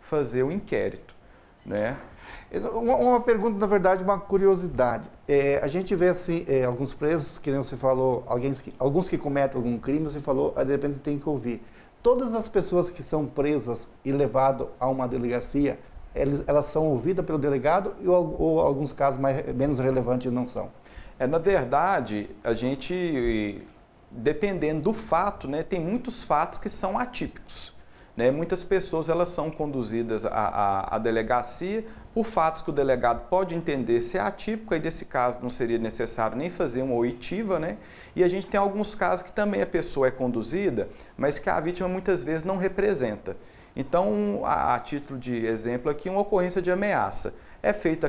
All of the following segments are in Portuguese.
fazer o inquérito, né? Uma pergunta, na verdade, uma curiosidade. A gente vê assim, alguns presos, que nem você falou, alguns que cometem algum crime, você falou, de repente tem que ouvir. Todas as pessoas que são presas e levadas a uma delegacia, elas são ouvidas pelo delegado ou alguns casos menos relevantes não são? Na verdade, a gente, dependendo do fato, né, tem muitos fatos que são atípicos. Né? Muitas pessoas elas são conduzidas à delegacia por fatos que o delegado pode entender ser atípico, aí nesse caso não seria necessário nem fazer uma oitiva, né? E a gente tem alguns casos que também a pessoa é conduzida, mas que a vítima muitas vezes não representa. Então, a título de exemplo aqui, uma ocorrência de ameaça. É feito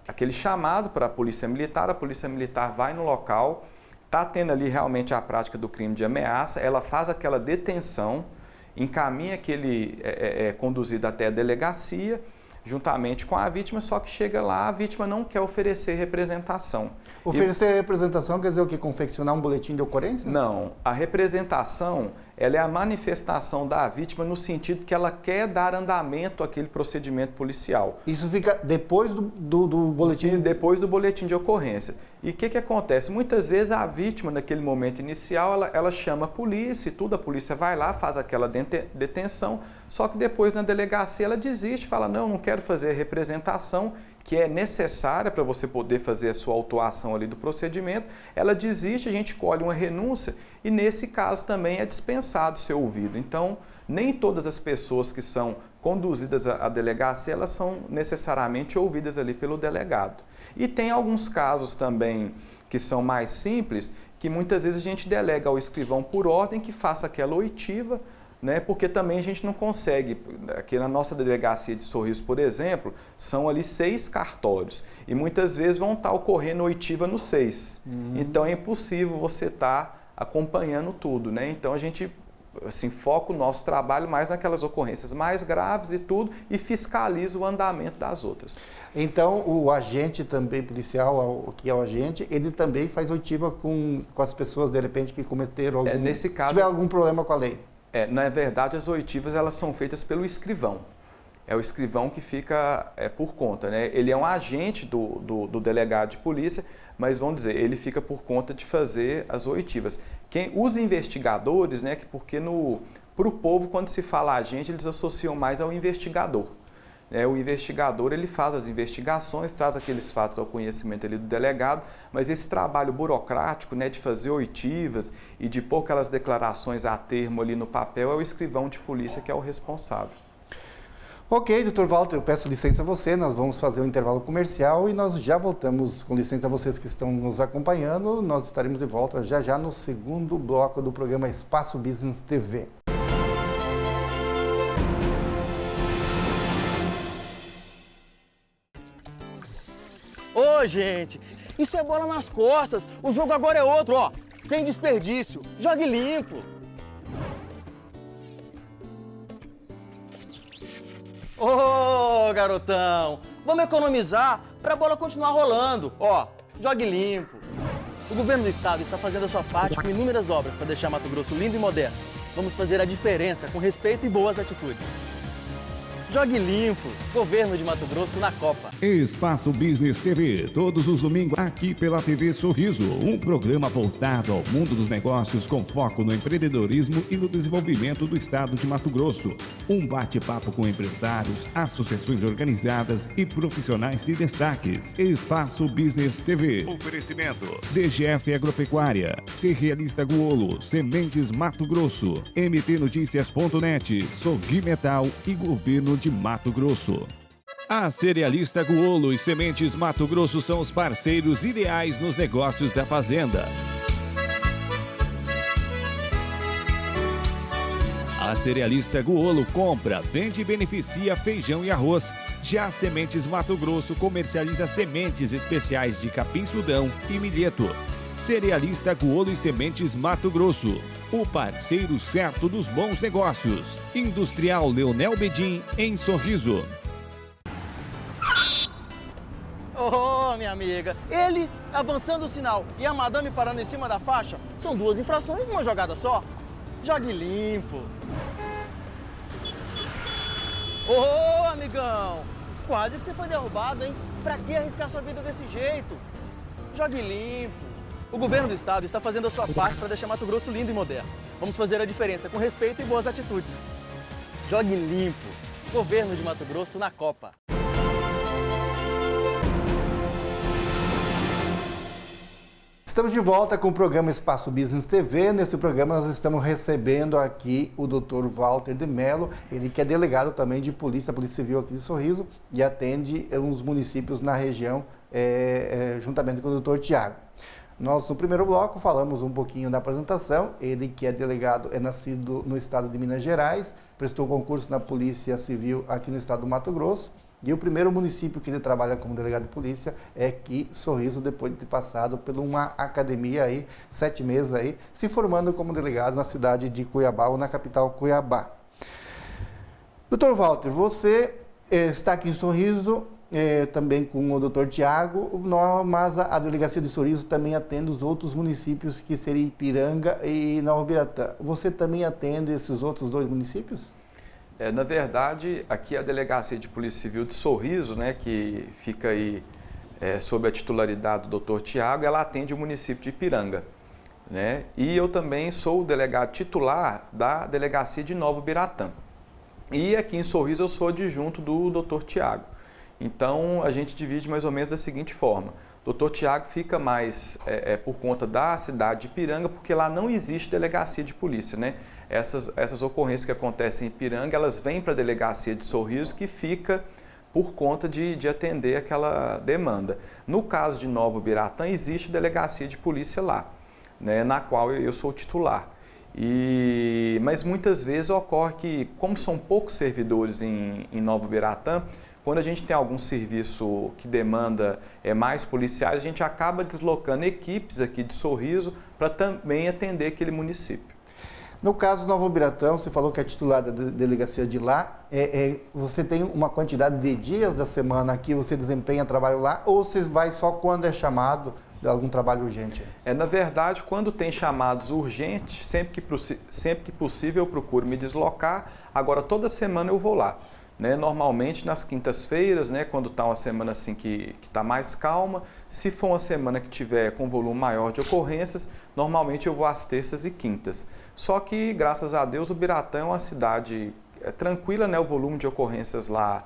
aquele chamado para a polícia militar vai no local, está tendo ali realmente a prática do crime de ameaça, ela faz aquela detenção, encaminha aquele conduzido até a delegacia, juntamente com a vítima, só que chega lá, a vítima não quer oferecer representação. Oferecer representação quer dizer o quê? Confeccionar um boletim de ocorrências? Não, a representação ela é a manifestação da vítima no sentido que ela quer dar andamento àquele procedimento policial. Isso fica depois do boletim? Depois do boletim de ocorrência. E o que acontece? Muitas vezes a vítima, naquele momento inicial, ela chama a polícia e tudo, a polícia vai lá, faz aquela detenção, só que depois na delegacia ela desiste, fala, não quero fazer a representação, que é necessária para você poder fazer a sua autuação ali do procedimento, ela desiste, a gente colhe uma renúncia e nesse caso também é dispensado ser ouvido. Então, nem todas as pessoas que são conduzidas à delegacia, elas são necessariamente ouvidas ali pelo delegado. E tem alguns casos também que são mais simples, que muitas vezes a gente delega ao escrivão por ordem que faça aquela oitiva, né? Porque também a gente não consegue, aqui na nossa delegacia de Sorriso, por exemplo, são ali 6 cartórios e muitas vezes vão estar ocorrendo oitiva nos 6. Então é impossível você estar acompanhando tudo, né? Então a gente assim, foca o nosso trabalho mais naquelas ocorrências mais graves e tudo e fiscaliza o andamento das outras. Então o agente também policial, que é o agente, ele também faz oitiva com as pessoas de repente que cometeram algum, nesse caso, tiver algum problema com a lei? Na verdade, as oitivas elas são feitas pelo escrivão. É o escrivão que fica por conta, né? Ele é um agente do delegado de polícia, mas vamos dizer, ele fica por conta de fazer as oitivas. Os investigadores, né? Porque para o povo, quando se fala agente, eles associam mais ao investigador. O investigador ele faz as investigações, traz aqueles fatos ao conhecimento ali do delegado, mas esse trabalho burocrático, né, de fazer oitivas e de pôr aquelas declarações a termo ali no papel é o escrivão de polícia que é o responsável. Ok, doutor Walter, eu peço licença a você, nós vamos fazer um intervalo comercial e nós já voltamos. Com licença a vocês que estão nos acompanhando, nós estaremos de volta já no segundo bloco do programa Espaço Business TV. Ô, gente, isso é bola nas costas. O jogo agora é outro, ó. Sem desperdício. Jogue limpo. Ô, garotão, vamos economizar para a bola continuar rolando. Ó, jogue limpo. O governo do estado está fazendo a sua parte com inúmeras obras para deixar Mato Grosso lindo e moderno. Vamos fazer a diferença com respeito e boas atitudes. Jogue limpo. Governo de Mato Grosso na Copa. Espaço Business TV, todos os domingos aqui pela TV Sorriso. Um programa voltado ao mundo dos negócios com foco no empreendedorismo e no desenvolvimento do estado de Mato Grosso. Um bate-papo com empresários, associações organizadas e profissionais de destaques. Espaço Business TV. Oferecimento: DGF Agropecuária, Cerealista Guolo, Sementes Mato Grosso, mtnoticias.net, Sogui Metal e Governo de Mato Grosso. A Cerealista Guolo e Sementes Mato Grosso são os parceiros ideais nos negócios da fazenda. A Cerealista Guolo compra, vende e beneficia feijão e arroz. Já a Sementes Mato Grosso comercializa sementes especiais de capim-sudão e milheto. Cerealista Guolo e Sementes Mato Grosso, o parceiro certo dos bons negócios. Industrial Leonel Bedim, em Sorriso. Ô, minha amiga, ele avançando o sinal e a madame parando em cima da faixa são 2 infrações numa jogada só. Jogue limpo. Ô, amigão! Quase que você foi derrubado, hein? Pra que arriscar sua vida desse jeito? Jogue limpo. O governo do estado está fazendo a sua parte para deixar Mato Grosso lindo e moderno. Vamos fazer a diferença com respeito e boas atitudes. Jogue limpo. Governo de Mato Grosso na Copa. Estamos de volta com o programa Espaço Business TV. Nesse programa nós estamos recebendo aqui o Dr. Walter de Mello, ele que é delegado também de Polícia Civil aqui de Sorriso e atende uns municípios na região, juntamente com o Dr. Tiago. Nós, no primeiro bloco, falamos um pouquinho da apresentação. Ele que é delegado, é nascido no estado de Minas Gerais, prestou concurso na Polícia Civil aqui no estado do Mato Grosso. E o primeiro município que ele trabalha como delegado de polícia é aqui, Sorriso, depois de ter passado por uma academia aí, 7 meses aí, se formando como delegado na cidade de Cuiabá, ou na capital Cuiabá. Dr. Walter, você está aqui em Sorriso, também com o Dr. Tiago, mas a delegacia de Sorriso também atende os outros municípios, que seria Ipiranga e Nova Biratã. Você também atende esses outros 2 municípios? Na verdade, aqui a Delegacia de Polícia Civil de Sorriso, né, que fica aí sob a titularidade do Dr. Tiago, ela atende o município de Ipiranga, né? E eu também sou o delegado titular da Delegacia de Nova Biratã. E aqui em Sorriso eu sou adjunto do Dr. Tiago. Então a gente divide mais ou menos da seguinte forma. O Dr. Tiago fica mais por conta da cidade de Ipiranga, porque lá não existe delegacia de polícia, né? Essas ocorrências que acontecem em Ipiranga, elas vêm para a delegacia de Sorriso, que fica por conta de atender aquela demanda. No caso de Nova Biratã, existe delegacia de polícia lá, né, na qual eu sou titular. Mas muitas vezes ocorre que, como são poucos servidores em Nova Biratã, quando a gente tem algum serviço que demanda mais policiais, a gente acaba deslocando equipes aqui de Sorriso para também atender aquele município. No caso do Nova Biratã, você falou que é titular da delegacia de lá, você tem uma quantidade de dias da semana que você desempenha trabalho lá, ou você vai só quando é chamado de algum trabalho urgente? Na verdade, quando tem chamados urgentes, sempre que possível eu procuro me deslocar. Agora, toda semana eu vou lá, né? Normalmente nas quintas-feiras, né, quando está uma semana assim que está mais calma. Se for uma semana que tiver com volume maior de ocorrências, normalmente eu vou às terças e quintas. Só que, graças a Deus, o Biratã é uma cidade tranquila, né? O volume de ocorrências lá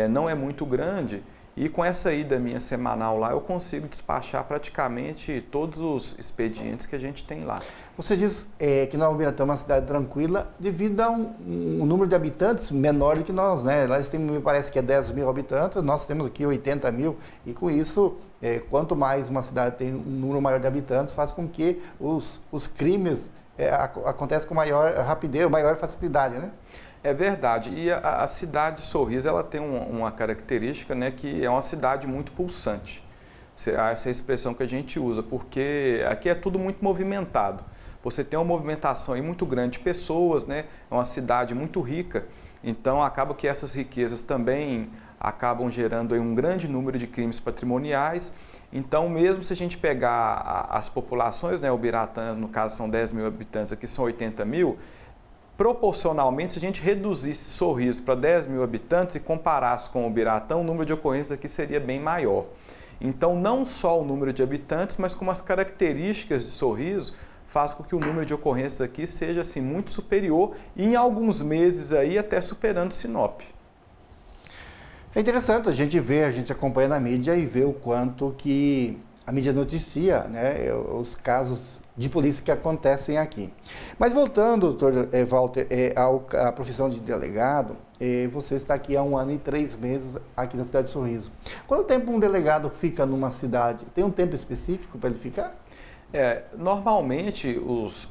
não é muito grande. E com essa ida minha semanal lá, eu consigo despachar praticamente todos os expedientes que a gente tem lá. Você diz que Nova Biratã é uma cidade tranquila devido a um número de habitantes menor do que nós, né? Lá me parece que é 10 mil habitantes, nós temos aqui 80 mil, e com isso, quanto mais uma cidade tem um número maior de habitantes, faz com que os crimes acontecem com maior rapidez, maior facilidade, né? É verdade. E a cidade de Sorriso, ela tem uma característica, né, que é uma cidade muito pulsante. Essa é a expressão que a gente usa, porque aqui é tudo muito movimentado. Você tem uma movimentação aí muito grande de pessoas, né? É uma cidade muito rica, então acaba que essas riquezas também acabam gerando aí um grande número de crimes patrimoniais. Então, mesmo se a gente pegar as populações, né, o Biratã, no caso, são 10 mil habitantes, aqui são 80 mil, proporcionalmente, se a gente reduzisse Sorriso para 10 mil habitantes e comparasse com o Biratã, o número de ocorrências aqui seria bem maior. Então, não só o número de habitantes, mas como as características de Sorriso faz com que o número de ocorrências aqui seja assim, muito superior e em alguns meses aí até superando Sinop. É interessante, a gente acompanha na mídia e vê o quanto que a mídia noticia, né, os casos de polícia que acontecem aqui. Mas voltando, doutor Walter, à profissão de delegado, você está aqui há 1 ano e 3 meses aqui na cidade de Sorriso. Quanto tempo um delegado fica numa cidade? Tem um tempo específico para ele ficar? Normalmente,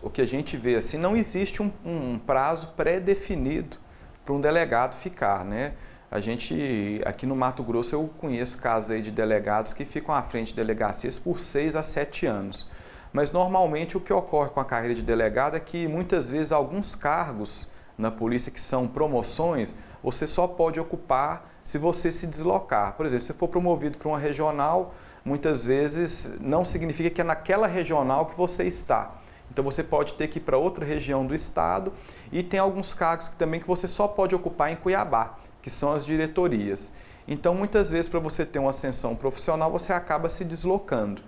o que a gente vê assim, não existe um prazo pré-definido para um delegado ficar, né? A gente, aqui no Mato Grosso, eu conheço casos aí de delegados que ficam à frente de delegacias por 6 a 7 anos. Mas, normalmente, o que ocorre com a carreira de delegado é que, muitas vezes, alguns cargos na polícia que são promoções, você só pode ocupar se você se deslocar. Por exemplo, se for promovido para uma regional, muitas vezes não significa que é naquela regional que você está. Então, você pode ter que ir para outra região do estado, e tem alguns cargos também que você só pode ocupar em Cuiabá. que são as diretorias. Então, muitas vezes, para você ter uma ascensão profissional, você acaba se deslocando,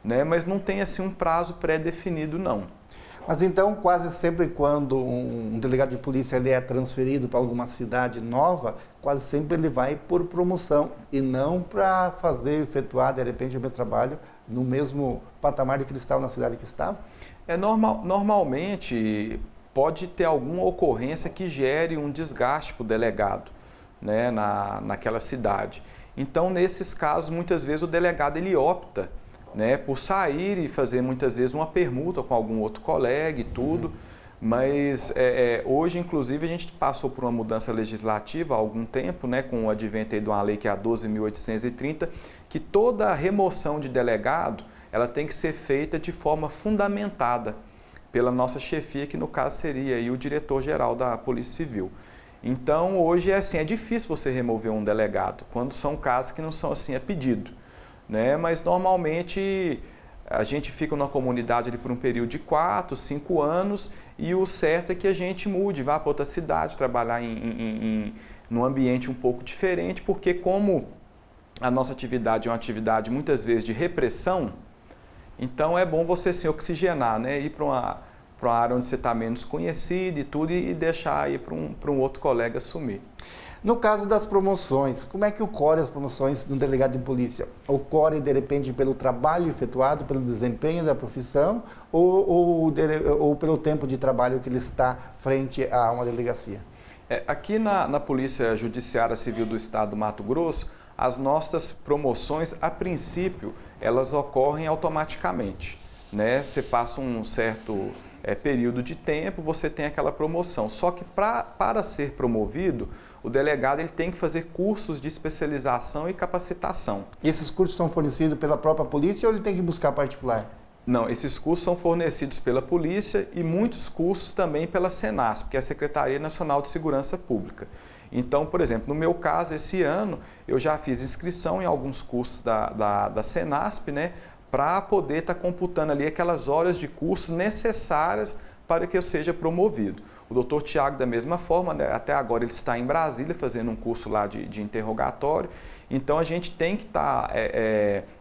né? Mas não tem assim um prazo pré-definido, não. Mas então, quase sempre quando um delegado de polícia ele é transferido para alguma cidade nova, quase sempre ele vai por promoção e não para efetuar, de repente, o meu trabalho no mesmo patamar que ele estava na cidade que estava? Normalmente, pode ter alguma ocorrência que gere um desgaste para o delegado, né, naquela cidade. Então, nesses casos, muitas vezes o delegado ele opta, né, por sair e fazer muitas vezes uma permuta com algum outro colega e tudo, mas hoje, inclusive, a gente passou por uma mudança legislativa há algum tempo, né, com o advento aí de uma lei que é a 12.830, que toda remoção de delegado ela tem que ser feita de forma fundamentada pela nossa chefia, que no caso seria aí o diretor-geral da Polícia Civil. Então, hoje é difícil você remover um delegado, quando são casos que não são assim a pedido, né? Mas normalmente a gente fica na comunidade ali por um período de 4, 5 anos e o certo é que a gente mude, vá para outra cidade, trabalhar num ambiente um pouco diferente, porque como a nossa atividade é uma atividade muitas vezes de repressão, então é bom você se oxigenar, né? Ir para uma área onde você está menos conhecido e tudo e deixar aí para um outro colega assumir. No caso das promoções, como é que ocorrem as promoções no delegado de polícia? Ocorrem, de repente, pelo trabalho efetuado, pelo desempenho da profissão ou pelo tempo de trabalho que ele está frente a uma delegacia? Aqui na Polícia Judiciária Civil do Estado do Mato Grosso, as nossas promoções, a princípio, elas ocorrem automaticamente, né? Você passa um certo período de tempo, você tem aquela promoção. Só que para ser promovido, o delegado ele tem que fazer cursos de especialização e capacitação. E esses cursos são fornecidos pela própria polícia ou ele tem que buscar particular? Não, esses cursos são fornecidos pela polícia e muitos cursos também pela Senasp, que é a Secretaria Nacional de Segurança Pública. Então, por exemplo, no meu caso, esse ano, eu já fiz inscrição em alguns cursos da Senasp, né, para poder estar computando ali aquelas horas de curso necessárias para que eu seja promovido. O doutor Tiago, da mesma forma, né, até agora ele está em Brasília fazendo um curso lá de interrogatório, então a gente tem que estar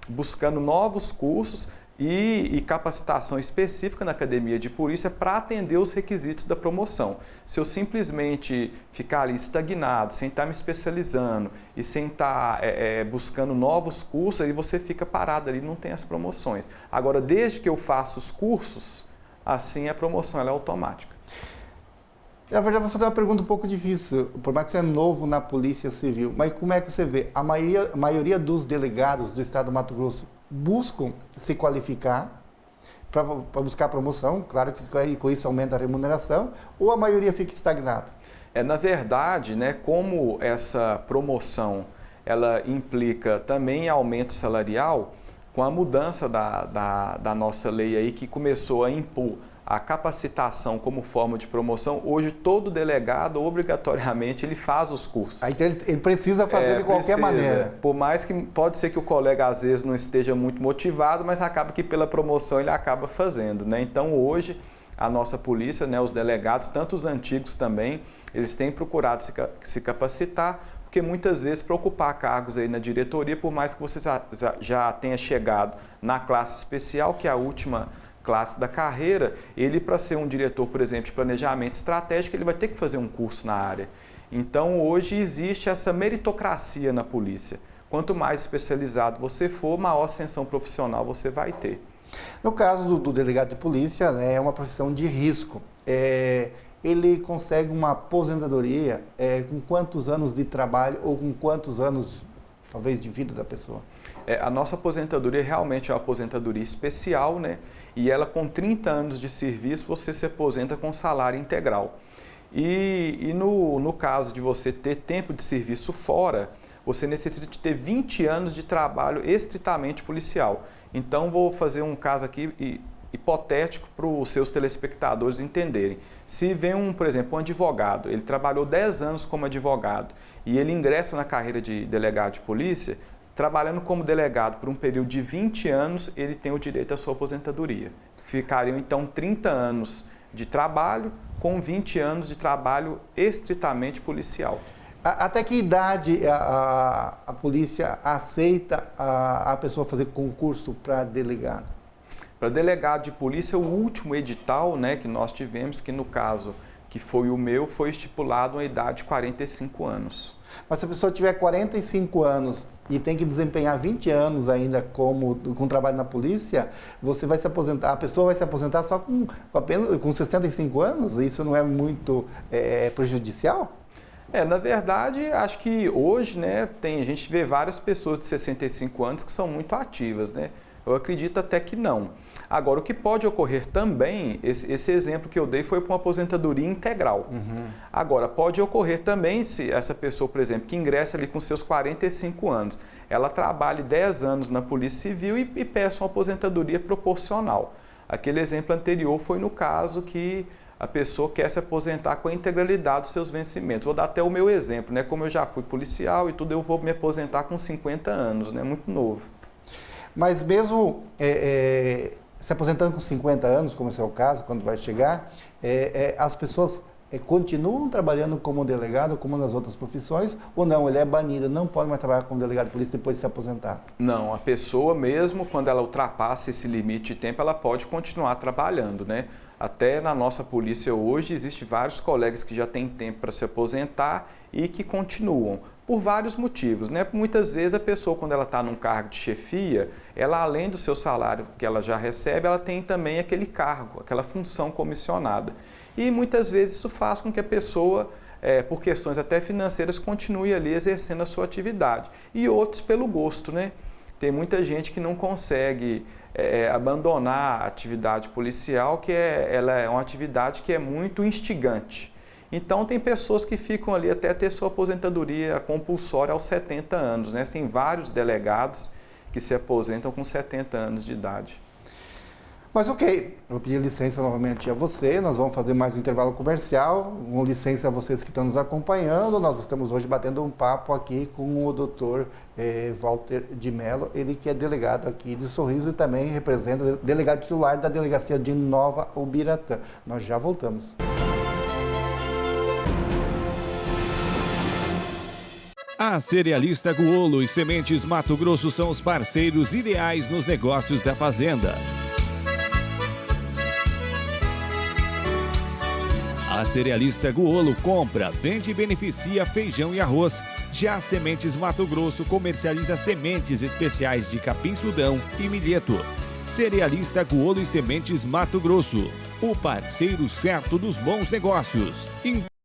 buscando novos cursos e capacitação específica na academia de polícia para atender os requisitos da promoção. Se eu simplesmente ficar ali estagnado, sem estar me especializando e sem estar buscando novos cursos, aí você fica parado ali, não tem as promoções. Agora, desde que eu faço os cursos, assim a promoção ela é automática. Na verdade, vou fazer uma pergunta um pouco difícil, por mais que você é novo na Polícia Civil, mas como é que você vê? A maioria dos delegados do Estado do Mato Grosso buscam se qualificar para buscar promoção, claro que com isso aumenta a remuneração, ou a maioria fica estagnada? Na verdade, né, como essa promoção ela implica também aumento salarial, com a mudança da nossa lei aí que começou a impor a capacitação como forma de promoção, hoje todo delegado, obrigatoriamente, ele faz os cursos. Aí ele precisa fazer de qualquer maneira. Por mais que pode ser que o colega às vezes não esteja muito motivado, mas acaba que pela promoção ele acaba fazendo, né? Então hoje a nossa polícia, né, os delegados, tanto os antigos também, eles têm procurado se capacitar, porque muitas vezes para ocupar cargos aí na diretoria, por mais que você já tenha chegado na classe especial, que é a última classe da carreira, ele para ser um diretor, por exemplo, de planejamento estratégico, ele vai ter que fazer um curso na área. Então, hoje existe essa meritocracia na polícia. Quanto mais especializado você for, maior ascensão profissional você vai ter. No caso do delegado de polícia, né, é uma profissão de risco. Ele consegue uma aposentadoria com quantos anos de trabalho ou com quantos anos, talvez, de vida da pessoa? A nossa aposentadoria realmente é uma aposentadoria especial, né? E ela com 30 anos de serviço você se aposenta com salário integral. E no caso de você ter tempo de serviço fora, você necessita de ter 20 anos de trabalho estritamente policial. Então vou fazer um caso aqui hipotético para os seus telespectadores entenderem. Se vem por exemplo, um advogado, ele trabalhou 10 anos como advogado e ele ingressa na carreira de delegado de polícia, trabalhando como delegado por um período de 20 anos, ele tem o direito à sua aposentadoria. Ficariam, então, 30 anos de trabalho com 20 anos de trabalho estritamente policial. Até que idade a polícia aceita a pessoa fazer concurso para delegado? Para delegado de polícia, o último edital, né, que nós tivemos, que no caso que foi o meu, foi estipulado uma idade de 45 anos. Mas se a pessoa tiver 45 anos e tem que desempenhar 20 anos ainda com trabalho na polícia, você vai se aposentar, a pessoa vai se aposentar só apenas com 65 anos? Isso não é muito prejudicial? Na verdade, acho que hoje, né, a gente vê várias pessoas de 65 anos que são muito ativas, né? Eu acredito até que não. Agora, o que pode ocorrer também, esse exemplo que eu dei foi para uma aposentadoria integral. Agora, pode ocorrer também se essa pessoa, por exemplo, que ingressa ali com seus 45 anos, ela trabalhe 10 anos na Polícia Civil e peça uma aposentadoria proporcional. Aquele exemplo anterior foi no caso que a pessoa quer se aposentar com a integralidade dos seus vencimentos. Vou dar até o meu exemplo, né? Como eu já fui policial e tudo, eu vou me aposentar com 50 anos, né? Muito novo. Mas mesmo se aposentando com 50 anos, como esse é o caso, quando vai chegar, as pessoas continuam trabalhando como delegado, como nas outras profissões, ou não? Ele é banido, não pode mais trabalhar como delegado de polícia depois de se aposentar? Não, a pessoa mesmo, quando ela ultrapassa esse limite de tempo, ela pode continuar trabalhando, né? Até na nossa polícia hoje, existem vários colegas que já têm tempo para se aposentar e que continuam, por vários motivos, né? Muitas vezes a pessoa, quando ela está num cargo de chefia, ela, além do seu salário que ela já recebe, ela tem também aquele cargo, aquela função comissionada. E muitas vezes isso faz com que a pessoa, por questões até financeiras, continue ali exercendo a sua atividade. E outros pelo gosto, né? Tem muita gente que não consegue abandonar a atividade policial, que ela é uma atividade que é muito instigante. Então, tem pessoas que ficam ali até ter sua aposentadoria compulsória aos 70 anos, né? Tem vários delegados que se aposentam com 70 anos de idade. Mas ok, eu vou pedir licença novamente a você, nós vamos fazer mais um intervalo comercial, com licença a vocês que estão nos acompanhando, nós estamos hoje batendo um papo aqui com o Dr. Walter de Mello, ele que é delegado aqui de Sorriso e também representa o delegado titular da Delegacia de Nova Ubiratã. Nós já voltamos. A Cerealista Guolo e Sementes Mato Grosso são os parceiros ideais nos negócios da fazenda. A Cerealista Guolo compra, vende e beneficia feijão e arroz. Já a Sementes Mato Grosso comercializa sementes especiais de capim-sudão e milheto. Cerealista Guolo e Sementes Mato Grosso, o parceiro certo dos bons negócios.